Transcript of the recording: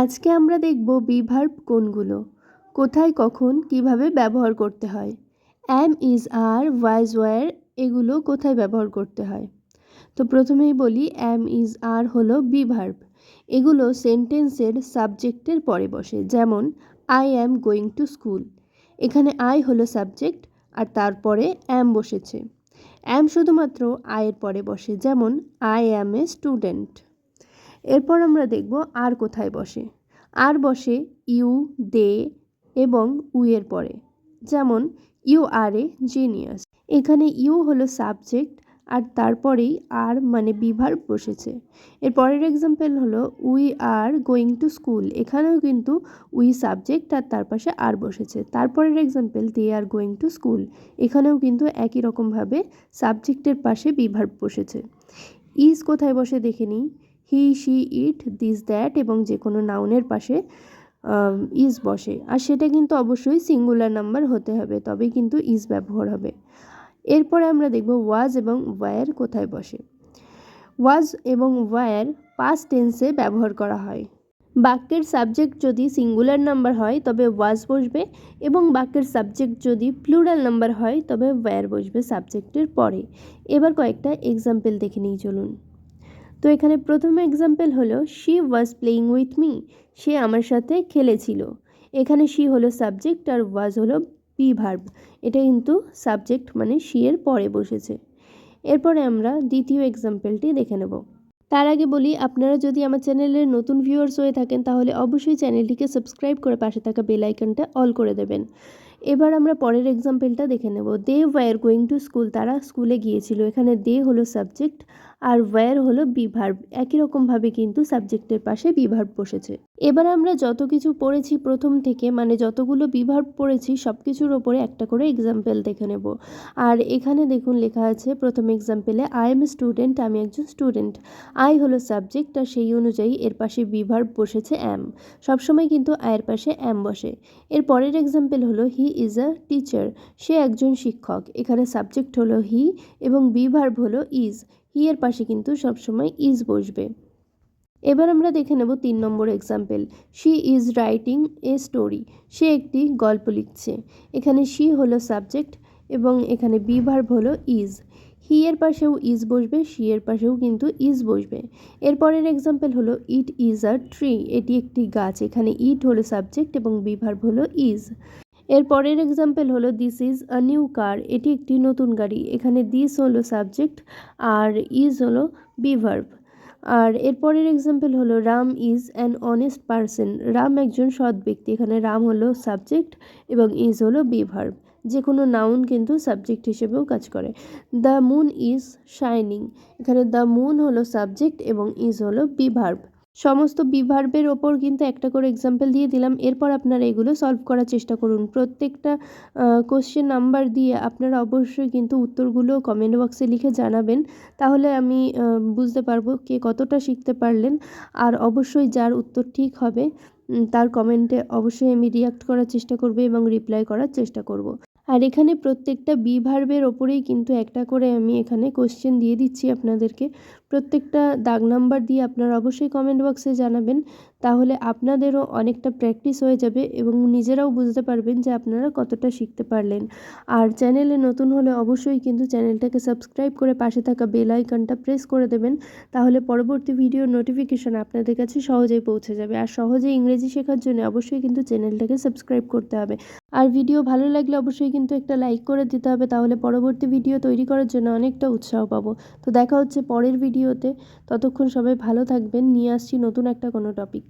আজকে আমরা দেখব বি ভার্ব কোনগুলো, কোথায়, কখন, কিভাবে ব্যবহার করতে হয়। অ্যাম, ইজ, আর, ওয়াজ, ওয়্যার এগুলো কোথায় ব্যবহার করতে হয়। তো প্রথমেই বলি অ্যাম, ইজ, আর হলো বি ভার্ব। এগুলো সেন্টেন্সের সাবজেক্টের পরে বসে। যেমন I am going to school, এখানে আই হলো সাবজেক্ট আর তারপরে অ্যাম বসেছে। অ্যাম শুধুমাত্র আয়ের পরে বসে, যেমন আই অ্যাম এ স্টুডেন্ট। এরপর আমরা দেখব আর কোথায় বসে। আর বসে ইউ, দে এবং উয়ের পরে। যেমন ইউ আর এ জিনিয়াস, এখানে ইউ হলো সাবজেক্ট আর তারপরেই আর মানে বি ভার্ব বসেছে। এর পরের এক্সাম্পল হলো we are going to school, এখানেও কিন্তু উই সাবজেক্ট আর তার পাশে আর বসেছে। তারপরের example they are going to school, এখানেও কিন্তু একই রকমভাবে সাবজেক্টের পাশে বি ভার্ব বসেছে। ইজ কোথায় বসে দেখে নিই। হি, শি, ইট, দিস, দ্যাট এবং যে কোনো নাউনের পাশে ইজ বসে, আর সেটা কিন্তু অবশ্যই সিঙ্গুলার নাম্বার হতে হবে, তবেই কিন্তু ইজ ব্যবহার হবে। এরপরে আমরা দেখব ওয়াজ এবং ওয়্যার কোথায় বসে। ওয়াজ এবং ওয়্যার পাস্ট টেন্সে ব্যবহার করা হয়। বাক্যের সাবজেক্ট যদি সিঙ্গুলার নাম্বার হয় তবে ওয়াজ বসবে, এবং বাক্যের সাবজেক্ট যদি প্লুরাল নাম্বার হয় তবে ওয়্যার বসবে সাবজেক্টের পরে। এবার কয়েকটা এক্সাম্পল দেখে নিই চলুন। তো এখানে প্রথম এক্সাম্পল হলো she was playing with me, সে আমার সাথে খেলেছিল। এখানে শি হলো সাবজেক্ট আর ওয়াজ হলো বি ভার্ব, এটা কিন্তু সাবজেক্ট মানে শি এর পরে বসেছে। এরপরে আমরা দ্বিতীয় এক্সাম্পলটি দেখে নেব। তার আগে বলি, আপনারা যদি আমার চ্যানেলের নতুন ভিউয়ার্স হয়ে থাকেন তাহলে অবশ্যই চ্যানেলটিকে সাবস্ক্রাইব করে পাশে থাকা বেল আইকনটা অল করে দেবেন। এবার আমরা পরের এক্সাম্পলটা দেখে নেব। They were going to school, তারা স্কুলে গিয়েছিল। এখানে দে হলো সাবজেক্ট আর ওয়্যার হলো বি ভার্ব, একই রকমভাবে কিন্তু সাবজেক্টের পাশে বি ভার্ব বসেছে। এবার আমরা যত কিছু পড়েছি প্রথম থেকে, মানে যতগুলো বি ভার্ব পড়েছি সব কিছুর ওপরে একটা করে এক্সাম্পল দেখে নেব। আর এখানে দেখুন লেখা আছে প্রথম এক্সাম্পলে আই এম স্টুডেন্ট, আমি একজন স্টুডেন্ট। আই হলো সাবজেক্ট আর সেই অনুযায়ী এর পাশে বি ভার্ব বসেছে অ্যাম। সবসময় কিন্তু আয়ের পাশে অ্যাম বসে। এর পরের এক্সাম্পল হলো হি ইজ আ টিচার, সে একজন শিক্ষক। এখানে সাবজেক্ট হলো হি এবং বি ভার্ব হলো ইজ। হি এর পাশে কিন্তু সবসময় ইজ বসবে। এবার আমরা দেখে নেব 3 number example. She is writing a story, সে একটি গল্প লিখছে। এখানে শি হলো সাবজেক্ট এবং এখানে বি ভার্ব হলো ইজ। হি এর পাশেও ইজ বসবে, শি এর পাশেও কিন্তু ইজ বসবে। এরপরের এক্সাম্পল হলো ইট ইজ আ ট্রি, এটি একটি গাছ। এখানে ইট হলো সাবজেক্ট এবং বি ভার্ব হলো ইজ। এর পরের এক্সাম্পল হলো this is a new car, এটি একটি নতুন গাড়ি। এখানে দিস হলো সাবজেক্ট আর ইজ হলো বি ভার্ব। আর এরপরের এক্সাম্পল হলো Ram is an honest person, Ram একজন সৎ ব্যক্তি। এখানে রাম হলো সাবজেক্ট এবং ইজ হলো বি ভার্ব। যে কোনো নাউন কিন্তু সাবজেক্ট হিসেবেও কাজ করে। দ্য মুন ইজ শাইনিং, এখানে দ্য মুন হলো সাবজেক্ট এবং ইজ হলো বি ভার্ব। সমস্ত বি ভার্বের ওপর কিন্তু একটা করে এক্সাম্পল দিয়ে দিলাম। এরপর আপনারা এগুলো সলভ করার চেষ্টা করুন। প্রত্যেকটা কোশ্চেন নাম্বার দিয়ে আপনারা অবশ্যই কিন্তু উত্তরগুলো কমেন্ট বক্সে লিখে জানাবেন, তাহলে আমি বুঝতে পারবো কে কতটা শিখতে পারলেন। আর অবশ্যই যার উত্তর ঠিক হবে তার কমেন্টে অবশ্যই আমি রিয়াক্ট করার চেষ্টা করব এবং রিপ্লাই করার চেষ্টা করব। আর এখানে প্রত্যেকটা বি ভার্বের ওপরেই কিন্তু একটা করে আমি এখানে কোশ্চেন দিয়ে দিচ্ছি আপনাদেরকে। প্রত্যেকটা দাগ নাম্বার দিয়ে আপনারা অবশ্যই কমেন্ট বক্সে জানাবেন, তাহলে আপনাদেরও অনেকটা প্র্যাকটিস হয়ে যাবে এবং নিজেরাও বুঝতে পারবেন যে আপনারা কতটা শিখতে পারলেন। আর চ্যানেলে নতুন হলে অবশ্যই কিন্তু চ্যানেলটাকে সাবস্ক্রাইব করে পাশে থাকা বেল আইকনটা প্রেস করে দেবেন, তাহলে পরবর্তী ভিডিওর নোটিফিকেশন আপনাদের কাছে সহজেই পৌঁছে যাবে। আর সহজেই ইংরেজি শেখার জন্য অবশ্যই কিন্তু চ্যানেলটাকে সাবস্ক্রাইব করতে হবে। আর ভিডিও ভালো লাগলে অবশ্যই কিন্তু একটা লাইক করে দিতে হবে, তাহলে পরবর্তী ভিডিও তৈরি করার জন্য অনেকটা উৎসাহ পাবো। তো দেখা হচ্ছে পরের ভিডিওতে, ততক্ষণ সবাই ভালো থাকবেন। নিয়ে আসছি নতুন একটা কোনো টপিক।